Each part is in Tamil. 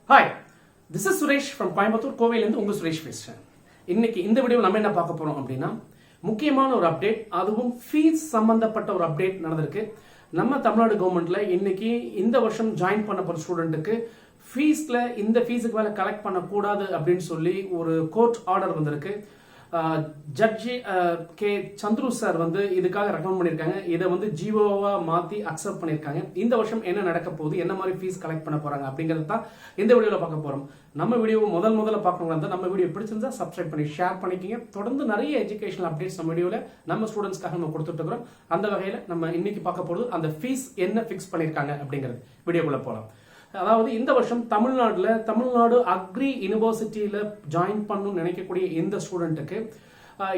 Hi, this is Suresh from Coimbatore. கோவையிலேருந்து உங்கள் சுரேஷ் பேசுகிறேன். இன்னைக்கு இந்த வீடியோவில் நம்ம என்ன பார்க்க போகிறோம் அப்படின்னா, முக்கியமான ஒரு அப்டேட், அதுவும் ஃபீஸ் சம்பந்தப்பட்ட ஒரு அப்டேட் நடந்திருக்கு. நம்ம தமிழ்நாடு கவர்மெண்ட்ல இன்னைக்கு இந்த வருஷம் ஜாயின் பண்ண போகிற ஸ்டூடெண்ட்டுக்கு ஃபீஸில் இந்த ஃபீஸுக்கு மேலே கலெக்ட் பண்ணக்கூடாது அப்படின்னு சொல்லி ஒரு கோர்ட் ஆர்டர் வந்திருக்கு. ஜட்ஜி கே சந்துரு சார் இதுக்காக ரெக்கமெண்ட் பண்ணியிருக்காங்க. இதை ஜிஓவா மாற்றி அக்செப்ட் பண்ணியிருக்காங்க. இந்த வருஷம் என்ன நடக்க போகுது, என்ன மாதிரி ஃபீஸ் கலெக்ட் பண்ண போறாங்க அப்படிங்கிறது தான் இந்த வீடியோவில் பார்க்க போறோம். நம்ம வீடியோவை முதல்ல பார்க்கணும்னா நம்ம வீடியோ பிடிச்சிருந்தா சப்ஸ்கிரைப் பண்ணி ஷேர் பண்ணிக்கிங்க. தொடர்ந்து நிறைய எஜுகேஷனல் அப்டேட்ஸ் நம்ம வீடியோவில் நம்ம ஸ்டூடெண்ட்ஸ்க்காக நம்ம கொடுத்துட்டு இருக்கிறோம். அந்த வகையில் நம்ம இன்னைக்கு பார்க்க போகிறது அந்த ஃபீஸ் என்ன ஃபிக்ஸ் பண்ணியிருக்காங்க அப்படிங்கிறது. வீடியோக்குள்ள போகலாம். அதாவது இந்த வருஷம் தமிழ்நாடு அக்ரி யூனிவர்சிட்டியில ஜாயின் பண்ணணும்னு நினைக்கக்கூடிய இந்த ஸ்டூடெண்ட்டுக்கு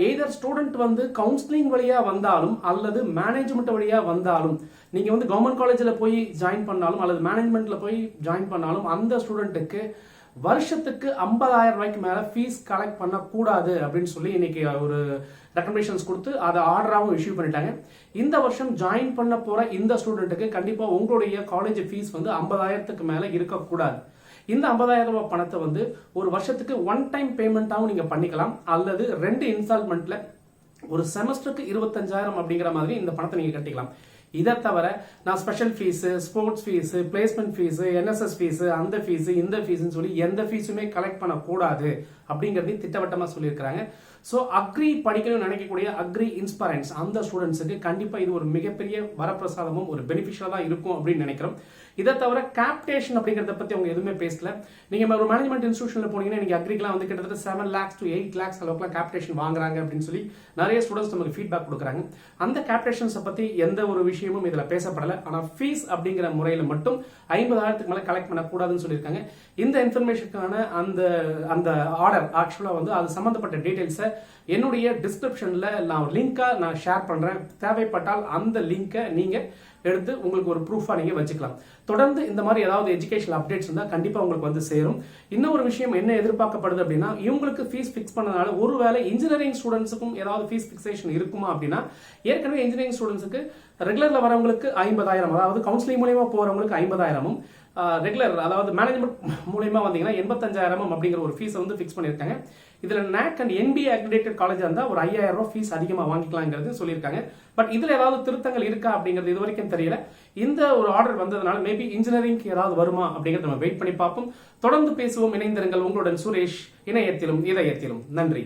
எய்தர் ஸ்டூடெண்ட் கவுன்சிலிங் வழியா வந்தாலும் அல்லது மேனேஜ்மெண்ட் வழியா வந்தாலும், நீங்க கவர்மெண்ட் காலேஜில் போய் ஜாயின் பண்ணாலும் அல்லது மேனேஜ்மெண்ட்ல போய் ஜாயின் பண்ணாலும் அந்த ஸ்டூடெண்ட்டுக்கு வருஷத்துக்கு 50,000 ரூபாய்க்கு மேல ஃபீஸ் கலெக்ட் பண்ணக்கூடாது அப்படின்னு சொல்லி இன்னைக்கு ஒரு ரெக்கமெண்டேஷன்ஸ் கொடுத்து அதை ஆர்டராகவும் இஷ்யூ பண்ணிட்டாங்க. இந்த வருஷம் ஜாயின் பண்ண போற இந்த ஸ்டூடெண்ட்டுக்கு கண்டிப்பா உங்களுடைய காலேஜ் ஃபீஸ் 50,000க்கு மேல இருக்கக்கூடாது. இந்த 50,000 ரூபாய் பணத்தை ஒரு வருஷத்துக்கு ஒன் டைம் பேமெண்டாகவும் நீங்க பண்ணிக்கலாம், அல்லது 2 இன்ஸ்டால்மெண்ட்ல ஒரு செமஸ்டருக்கு 25,000 அப்படிங்கிற மாதிரி இந்த பணத்தை நீங்க கட்டிக்கலாம். இதை தவிர நான் special fees, sports fees, placement fees, NSS fees, அந்த ஃபீஸ் இந்த ஃபீஸ்ன்னு சொல்லி எந்த ஃபீஸுமே கலெக்ட் பண்ணக்கூடாது அப்படிங்கிறதையும் திட்டவட்டமாக சொல்லியிருக்கிறாங்க. ஸோ அக்ரி படிக்கணும்னு நினைக்கக்கூடிய அக்ரி இன்ஸ்பரன்ஸ் அந்த ஸ்டூடெண்ட்ஸுக்கு கண்டிப்பாக இது ஒரு மிகப்பெரிய வரப்பிரசாதமும் ஒரு பெனிஃபிஷியலாக தான் இருக்கும் அப்படின்னு நினைக்கிறோம். இதை தவிர கேப்டேஷன் அப்படிங்கிறத பற்றி அவங்க எதுவுமே பேசல. நீங்கள் ஒரு மேனேஜ்மெண்ட் இன்ஸ்டியூஷனில் போனீங்கன்னா நீங்கள் அக்ரிக்கெலாம் கிட்டத்தட்ட 7 lakhs to 8 lakhs அளவுக்குலாம் கேப்டேஷன் வாங்குறாங்க அப்படின்னு சொல்லி நிறைய ஸ்டூடெண்ட்ஸ் நமக்கு ஃபீட்பேக் கொடுக்குறாங்க. அந்த கேப்டேஷன்ஸை பற்றி எந்த ஒரு விஷயமும் இதில் பேசப்படலை. ஆனால் ஃபீஸ் அப்படிங்கிற முறையில் மட்டும் 50,000க்கு மேலே கலெக்ட் பண்ணக்கூடாதுன்னு சொல்லியிருக்காங்க. இந்த இன்ஃபர்மேஷனுக்கான அந்த ஆர்டர் ஆக்சுவலாக அது சம்மந்தப்பட்ட டீட்டெயில்ஸை என்னுடைய டிஸ்கிரிப்ஷன்ல நான் லிங்கா நான் ஷேர் பண்றேன். தேவைப்பட்டால் அந்த லிங்கை நீங்க எடுத்து உங்களுக்கு ஒரு ப்ரூஃபா நீங்க வச்சுக்கலாம். தொடர்ந்து இந்த மாதிரி ஏதாவது எஜுகேஷனல் அப்டேட்ஸ் இருந்தால் கண்டிப்பா உங்களுக்கு சேரும். இன்னொரு விஷயம் என்ன எதிர்பார்க்கப்படுது அப்படின்னா, இவங்களுக்கு ஃபீஸ் ஃபிக்ஸ் பண்ணனால ஒருவேளை இன்ஜினியரிங் ஸ்டூடெண்ட்ஸுக்கும் ஏதாவது ஃபீஸ் ஃபிக்ஸேஷன் இருக்குமா அப்படின்னா, ஏற்கனவே இன்ஜினியரிங் ஸ்டூடெண்ட்ஸுக்கு ரெகுலர்ல வரவங்களுக்கு 50,000, அதாவது கவுன்சிலிங் மூலமா போறவங்களுக்கு 50,000, ரெகுலர் அதாவது மேனேஜ்மெண்ட் மூலமா வந்தீங்கன்னா 85,000 அப்படிங்கிற ஒரு ஃபீஸ் ஃபிக்ஸ் பண்ணியிருக்காங்க. இதுல NAC and NBA accredited college இருந்தா ஒரு 5,000 ரூபாய் ஃபீஸ் அதிகமா வாங்கிக்கலாங்கிறது சொல்லியிருக்காங்க. பட் இதுல ஏதாவது திருத்தங்கள் இருக்கா அப்படிங்கிறது இது வரைக்கும் தெரியல. இந்த ஒரு ஆர்டர் வந்ததுனால மேபி இன்ஜினியரிங்க்கு ஏதாவது வருமா அப்படிங்கறத நம்ம வெயிட் பண்ணி பார்ப்போம். தொடர்ந்து பேசுவோம். இணைந்திருங்கள். உங்களுடன் சுரேஷ், இணையத்திலும் இதயத்திலும். நன்றி.